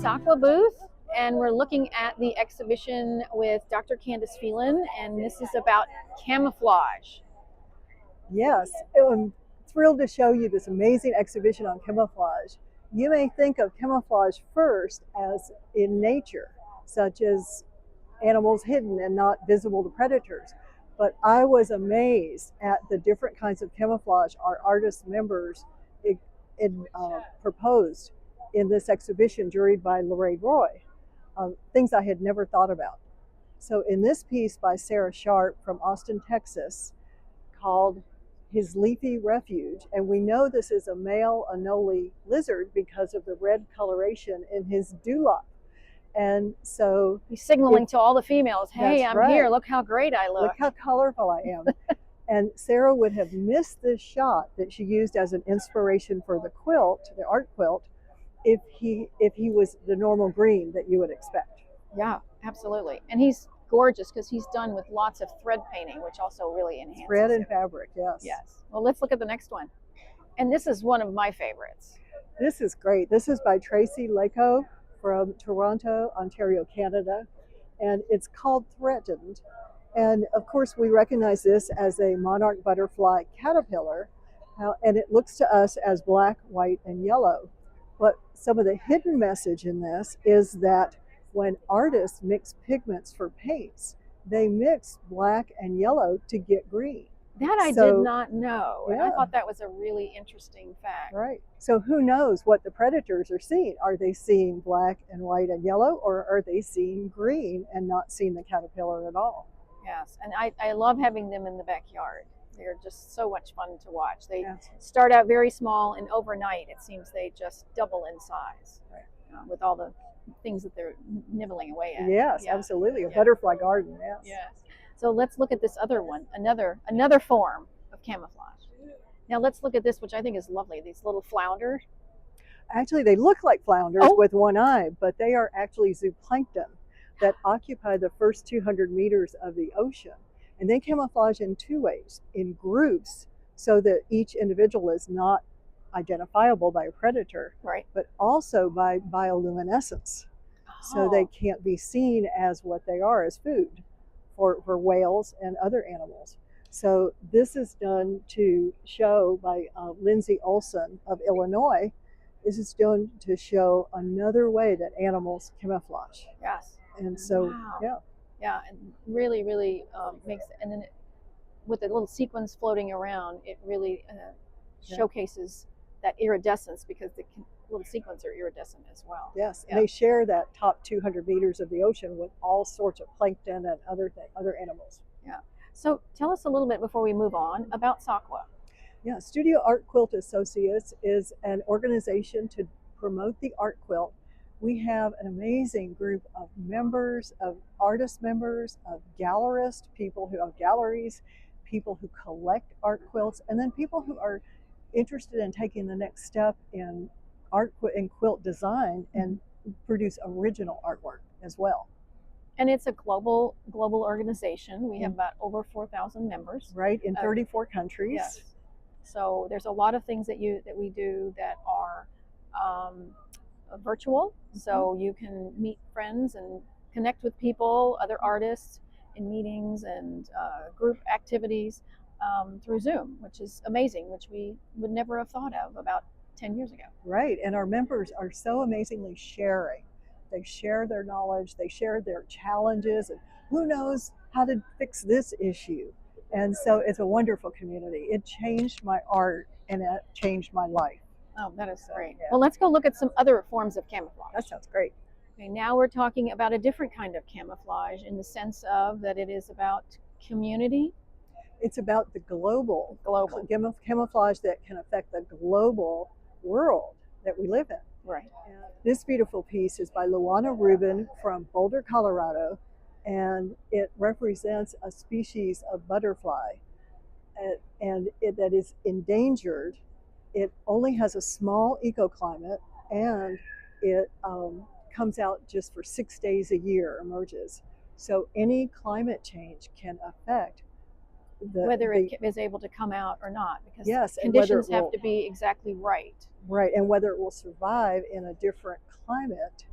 SAQA booth, and we're looking at the exhibition with Dr. Candice Phelan, and this is about camouflage. Yes, I'm thrilled to show you this amazing exhibition on camouflage. You may think of camouflage first as in nature, such as animals hidden and not visible to predators. But I was amazed at the different kinds of camouflage our artist members proposed in this exhibition, juried by Lorraine Roy, things I had never thought about. So in this piece by Sarah Sharp from Austin, Texas, called His Leafy Refuge, and we know this is a male anole lizard because of the red coloration in his dewlap. And so he's signaling to all the females, hey, I'm right. here, look how great I look. Look how colorful I am. And Sarah would have missed this shot that she used as an inspiration for the quilt, the art quilt, if he was the normal green that you would expect. Yeah, absolutely. And he's gorgeous because he's done with lots of thread painting, which also really enhances thread and it. fabric. Yes. Yes. Well, let's look at the next one. And this is one of my favorites. This is great. This is by Tracy Lako from Toronto, Ontario, Canada, and it's called Threatened. And of course, we recognize this as a monarch butterfly caterpillar, and it looks to us as black, white, and yellow. But some of the hidden message in this is that when artists mix pigments for paints, they mix black and yellow to get green. That I did not know. And I thought that was a really interesting fact. Right. So who knows what the predators are seeing? Are they seeing black and white and yellow, or are they seeing green and not seeing the caterpillar at all? Yes. And I love having them in the backyard. They're just so much fun to watch. They start out very small, and overnight it seems they just double in size, with all the things that they're nibbling away at. Yes, absolutely. A butterfly garden. Yes. Yes. So let's look at this other one, another form of camouflage. Now let's look at this, which I think is lovely. These little flounder. Actually, they look like flounders with one eye, but they are actually zooplankton that occupy the first 200 meters of the ocean. And they camouflage in two ways: in groups, so that each individual is not identifiable by a predator, but also by bioluminescence. So they can't be seen as what they are, as food for whales and other animals. So this is done to show by Lindsay Olson of Illinois. This is done to show another way that animals camouflage. Yes. And so, yeah, and really, really makes, and then with the little sequins floating around, it really showcases that iridescence, because the little sequins are iridescent as well. Yes, and they share that top 200 meters of the ocean with all sorts of plankton and other animals. Yeah. So tell us a little bit before we move on about SAQA. Yeah, Studio Art Quilt Associates is an organization to promote the art quilt. We have an amazing group of members, of artist members, of gallerists, people who have galleries, people who collect art quilts, and then people who are interested in taking the next step in art and quilt design and produce original artwork as well. And it's a global organization. We have about over 4,000 members. Right, in 34 countries. Yes. So there's a lot of things that we do that are virtual. So you can meet friends and connect with people, other artists, in meetings and group activities through Zoom, which is amazing, which we would never have thought of about 10 years ago. Right, and our members are so amazingly sharing. They share their knowledge, they share their challenges, and who knows how to fix this issue. And so it's a wonderful community. It changed my art, and it changed my life. Oh, that is great. Yeah. Well, let's go look at some other forms of camouflage. That sounds great. Okay, now we're talking about a different kind of camouflage, in the sense of that it is about community. It's about the global camouflage that can affect the global world that we live in. Right. And this beautiful piece is by Luanna Rubin from Boulder, Colorado, and it represents a species of butterfly, and that is endangered. It only has a small ecoclimate, and it comes out just for 6 days a year, emerges. So any climate change can affect whether it is able to come out or not, because conditions have to be exactly right. Right, and whether it will survive in a different climate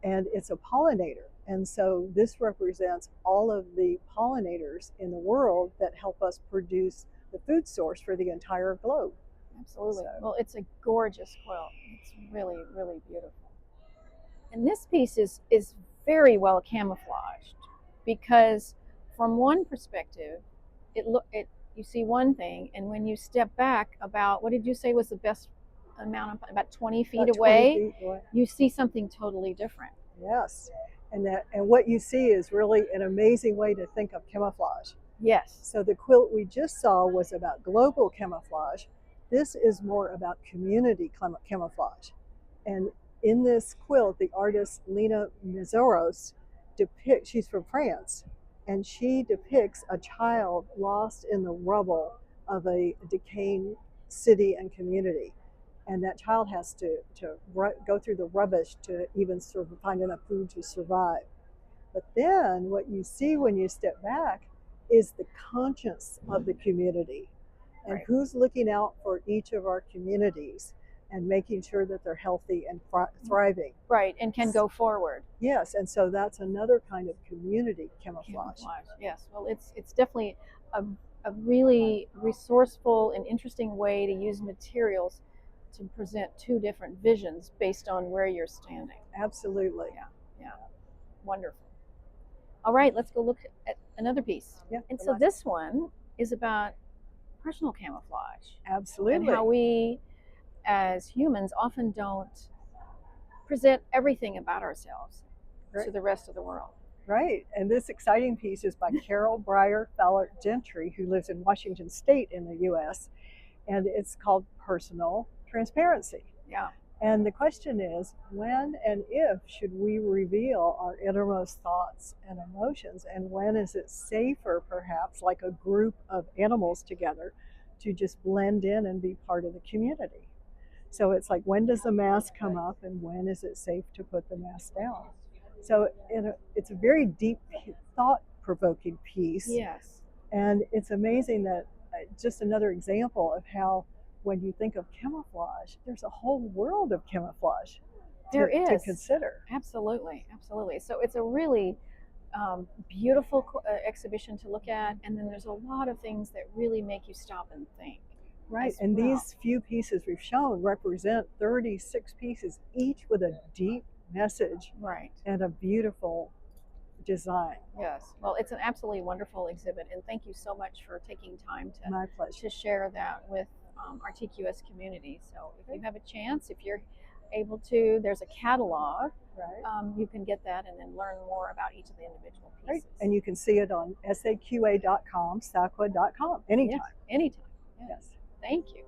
and it's a pollinator. And so this represents all of the pollinators in the world that help us produce the food source for the entire globe. Absolutely. So, Well, it's a gorgeous quilt. It's really, really beautiful. And this piece is very well camouflaged because from one perspective, it you see one thing, and when you step back about, what did you say was the best amount of, about 20 feet about away, 20 feet away. you see something totally different. Yes. And what you see is really an amazing way to think of camouflage. Yes. So the quilt we just saw was about global camouflage. This is more about community camouflage. And in this quilt, the artist Lina Mizoros depicts, she's from France, and she depicts a child lost in the rubble of a decaying city and community. And that child has to go through the rubbish to even find enough food to survive. But then what you see when you step back is the conscience of the community and Right. who's looking out for each of our communities and making sure that they're healthy and thriving. Right, and can go forward. Yes, and so that's another kind of community camouflage. Yes, well, it's definitely a really resourceful and interesting way to use materials to present two different visions based on where you're standing. Absolutely. Yeah, wonderful. All right, let's go look at another piece. Yeah, and so this one is about personal camouflage. Absolutely. And how we, as humans, often don't present everything about ourselves to the rest of the world. Right, and this exciting piece is by Caryl, Bryer, Fallert-Gentry, who lives in Washington State in the U.S., and it's called Personal Transparency. Yeah. And the question is, when and if should we reveal our innermost thoughts and emotions, and when is it safer, perhaps, like a group of animals together, to just blend in and be part of the community? So it's like, when does the mask come up, and when is it safe to put the mask down? So it's a very deep, thought-provoking piece. Yes. And it's amazing that just another example of how, when you think of camouflage, there's a whole world of camouflage to consider. Absolutely, absolutely. So it's a really beautiful exhibition to look at, and then there's a lot of things that really make you stop and think. Right, and these few pieces we've shown represent 36 pieces, each with a deep message, right, and a beautiful design. Yes, well, it's an absolutely wonderful exhibit, and thank you so much for taking time to My pleasure. to share that with our TQS community. So if you have a chance, if you're able to, there's a catalog. Right. You can get that and then learn more about each of the individual pieces. Right. And you can see it on SAQA.com, SAQA.com anytime. Yes, anytime. Yes. Thank you.